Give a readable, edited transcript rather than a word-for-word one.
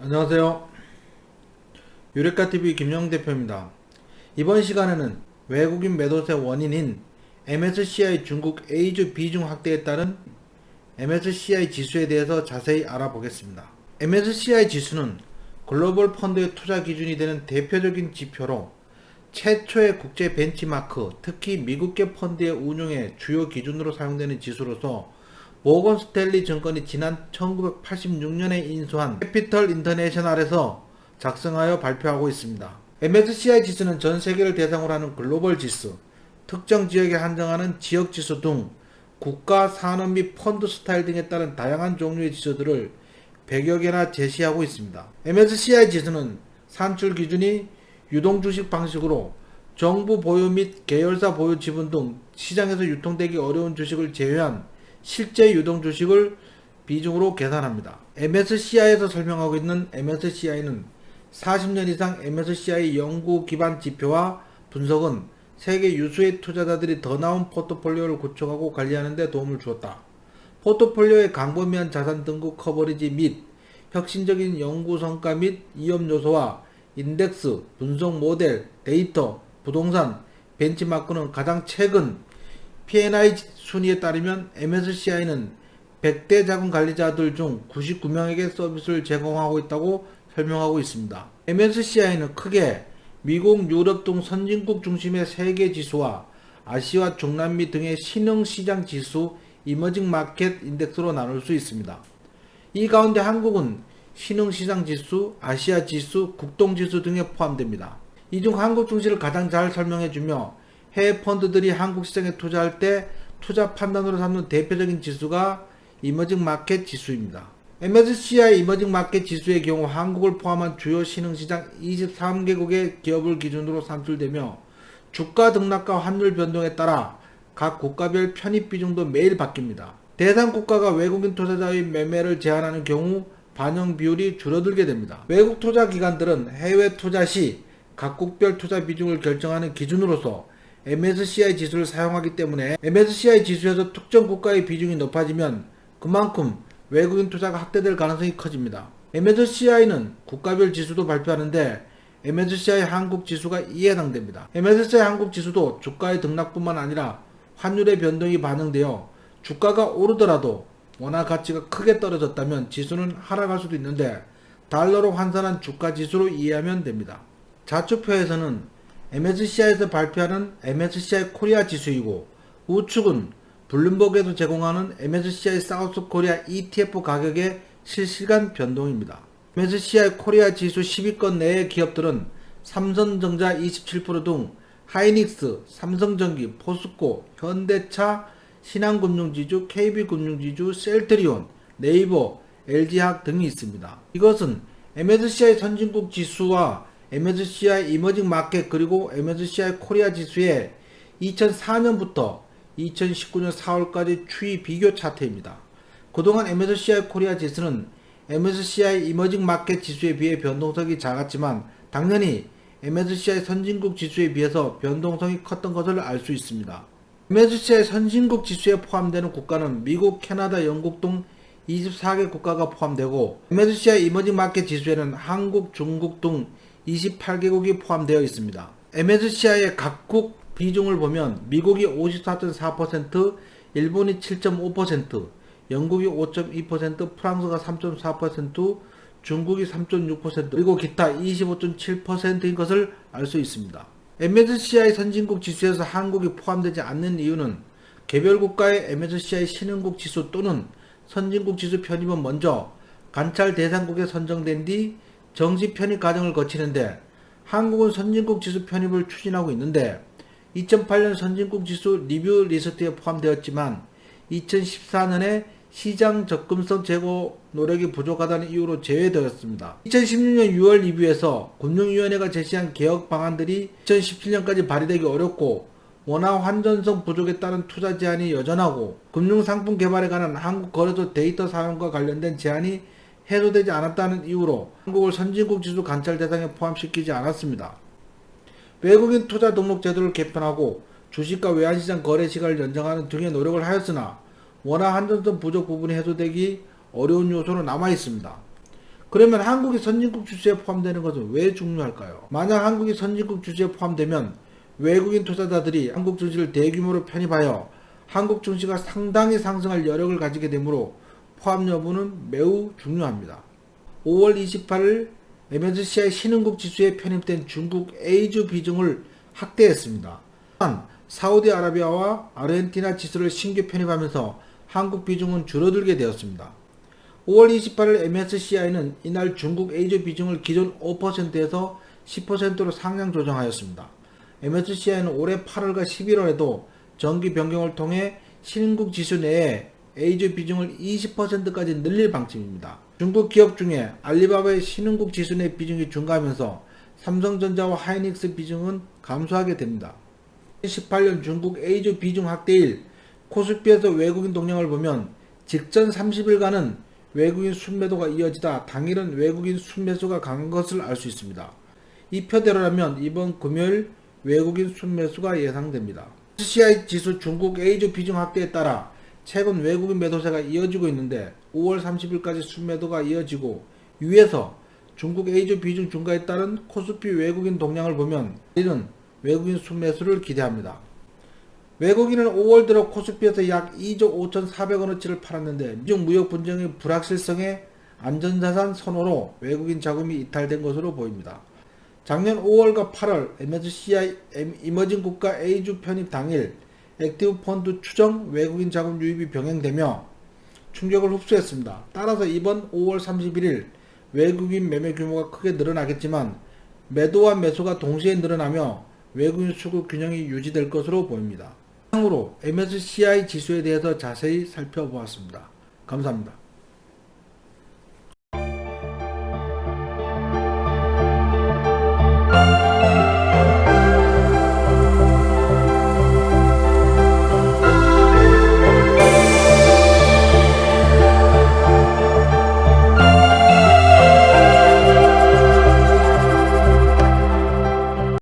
안녕하세요. 유레카TV 김영 대표입니다. 이번 시간에는 외국인 매도세 원인인 MSCI 중국 A주 비중 확대에 따른 MSCI 지수에 대해서 자세히 알아보겠습니다. MSCI 지수는 글로벌 펀드의 투자 기준이 되는 대표적인 지표로 최초의 국제 벤치마크, 특히 미국계 펀드의 운용의 주요 기준으로 사용되는 지수로서 모건 스탠리 증권이 지난 1986년에 인수한 캐피털 인터내셔널에서 작성하여 발표하고 있습니다. MSCI 지수는 전 세계를 대상으로 하는 글로벌 지수, 특정 지역에 한정하는 지역 지수 등 국가, 산업 및 펀드 스타일 등에 따른 다양한 종류의 지수들을 100여 개나 제시하고 있습니다. MSCI 지수는 산출 기준이 유동주식 방식으로 정부 보유 및 계열사 보유 지분 등 시장에서 유통되기 어려운 주식을 제외한 실제 유동주식을 비중으로 계산합니다. MSCI에서 설명하고 있는 MSCI는 40년 이상 MSCI 연구 기반 지표와 분석은 세계 유수의 투자자들이 더 나은 포트폴리오를 구축하고 관리하는 데 도움을 주었다. 포트폴리오의 광범위한 자산 등급 커버리지 및 혁신적인 연구 성과 및 위험 요소와 인덱스, 분석 모델, 데이터, 부동산, 벤치마크는 가장 최근 P&I 순위에 따르면 MSCI는 100대 자금 관리자들 중 99명에게 서비스를 제공하고 있다고 설명하고 있습니다. MSCI는 크게 미국, 유럽 등 선진국 중심의 세계 지수와 아시아, 중남미 등의 신흥시장 지수, 이머징 마켓 인덱스로 나눌 수 있습니다. 이 가운데 한국은 신흥시장 지수, 아시아 지수, 국동지수 등에 포함됩니다. 이 중 한국 증시를 가장 잘 설명해주며 해외 펀드들이 한국 시장에 투자할 때 투자 판단으로 삼는 대표적인 지수가 이머징 마켓 지수입니다. MSCI 이머징 마켓 지수의 경우 한국을 포함한 주요 신흥시장 23개국의 기업을 기준으로 산출되며 주가 등락과 환율 변동에 따라 각 국가별 편입 비중도 매일 바뀝니다. 대상 국가가 외국인 투자자의 매매를 제한하는 경우 반영 비율이 줄어들게 됩니다. 외국 투자 기관들은 해외 투자 시 각국별 투자 비중을 결정하는 기준으로서 MSCI 지수를 사용하기 때문에 MSCI 지수에서 특정 국가의 비중이 높아지면 그만큼 외국인 투자가 확대될 가능성이 커집니다. MSCI는 국가별 지수도 발표하는데 MSCI 한국 지수가 이에 해당됩니다. MSCI 한국 지수도 주가의 등락뿐만 아니라 환율의 변동이 반영되어 주가가 오르더라도 원화 가치가 크게 떨어졌다면 지수는 하락할 수도 있는데 달러로 환산한 주가 지수로 이해하면 됩니다. 좌측표에서는 MSCI에서 발표하는 MSCI 코리아 지수이고 우측은 블룸버그에서 제공하는 MSCI 사우스 코리아 ETF 가격의 실시간 변동입니다. MSCI 코리아 지수 10위권 내의 기업들은 삼성전자 27% 등 하이닉스, 삼성전기, 포스코, 현대차, 신한금융지주, KB금융지주, 셀트리온, 네이버, LG화학 등이 있습니다. 이것은 MSCI 선진국 지수와 MSCI 이머징 마켓 그리고 MSCI 코리아 지수의 2004년부터 2019년 4월까지 추이 비교 차트입니다. 그동안 MSCI 코리아 지수는 MSCI 이머징 마켓 지수에 비해 변동성이 작았지만 당연히 MSCI 선진국 지수에 비해서 변동성이 컸던 것을 알 수 있습니다. MSCI 선진국 지수에 포함되는 국가는 미국, 캐나다, 영국 등 24개 국가가 포함되고 MSCI 이머징 마켓 지수에는 한국, 중국 등 28개국이 포함되어 있습니다. MSCI의 각국 비중을 보면 미국이 54.4%, 일본이 7.5%, 영국이 5.2%, 프랑스가 3.4%, 중국이 3.6%, 그리고 기타 25.7%인 것을 알 수 있습니다. MSCI 선진국 지수에서 한국이 포함되지 않는 이유는 개별 국가의 MSCI 신흥국 지수 또는 선진국 지수 편입은 먼저 관찰 대상국에 선정된 뒤 정시 편입 과정을 거치는데 한국은 선진국 지수 편입을 추진하고 있는데 2008년 선진국 지수 리뷰 리스트에 포함되었지만 2014년에 시장 접근성 제고 노력이 부족하다는 이유로 제외되었습니다. 2016년 6월 리뷰에서 금융위원회가 제시한 개혁 방안들이 2017년까지 발의되기 어렵고 원화 환전성 부족에 따른 투자 제한이 여전하고 금융상품 개발에 관한 한국 거래소 데이터 사용과 관련된 제한이 해소되지 않았다는 이유로 한국을 선진국 지수 관찰 대상에 포함시키지 않았습니다. 외국인 투자 등록 제도를 개편하고 주식과 외환시장 거래 시간을 연장하는 등의 노력을 하였으나 원화 환전성 부족 부분이 해소되기 어려운 요소로 남아 있습니다. 그러면 한국이 선진국 지수에 포함되는 것은 왜 중요할까요? 만약 한국이 선진국 지수에 포함되면 외국인 투자자들이 한국 증시를 대규모로 편입하여 한국 증시가 상당히 상승할 여력을 가지게 되므로 포함 여부는 매우 중요합니다. 5월 28일 MSCI 신흥국 지수에 편입된 중국 A주 비중을 확대했습니다. 또한 사우디아라비아와 아르헨티나 지수를 신규 편입하면서 한국 비중은 줄어들게 되었습니다. 5월 28일 MSCI는 이날 중국 A주 비중을 기존 5%에서 10%로 상향 조정하였습니다. MSCI는 올해 8월과 11월에도 정기 변경을 통해 신흥국 지수 내에 A주 비중을 20%까지 늘릴 방침입니다. 중국 기업 중에 알리바바의 신흥국 지수 내 비중이 증가하면서 삼성전자와 하이닉스 비중은 감소하게 됩니다. 2018년 중국 A주 비중 확대일 코스피에서 외국인 동향을 보면 직전 30일간은 외국인 순매도가 이어지다 당일은 외국인 순매수가 강한 것을 알 수 있습니다. 이 표대로라면 이번 금요일 외국인 순매수가 예상됩니다. MSCI 지수 중국 A주 비중 확대에 따라 최근 외국인 매도세가 이어지고 있는데 5월 30일까지 순매도가 이어지고 위에서 중국 A주 비중 증가에 따른 코스피 외국인 동향을 보면 내일은 외국인 순매수를 기대합니다. 외국인은 5월 들어 코스피에서 약 2조 5,400원어치를 팔았는데 미중 무역 분쟁의 불확실성에 안전자산 선호로 외국인 자금이 이탈된 것으로 보입니다. 작년 5월과 8월 MSCI 이머징 국가 A주 편입 당일 액티브 펀드 추정 외국인 자금 유입이 병행되며 충격을 흡수했습니다. 따라서 이번 5월 31일 외국인 매매 규모가 크게 늘어나겠지만 매도와 매수가 동시에 늘어나며 외국인 수급 균형이 유지될 것으로 보입니다. 이상으로 MSCI 지수에 대해서 자세히 살펴보았습니다. 감사합니다.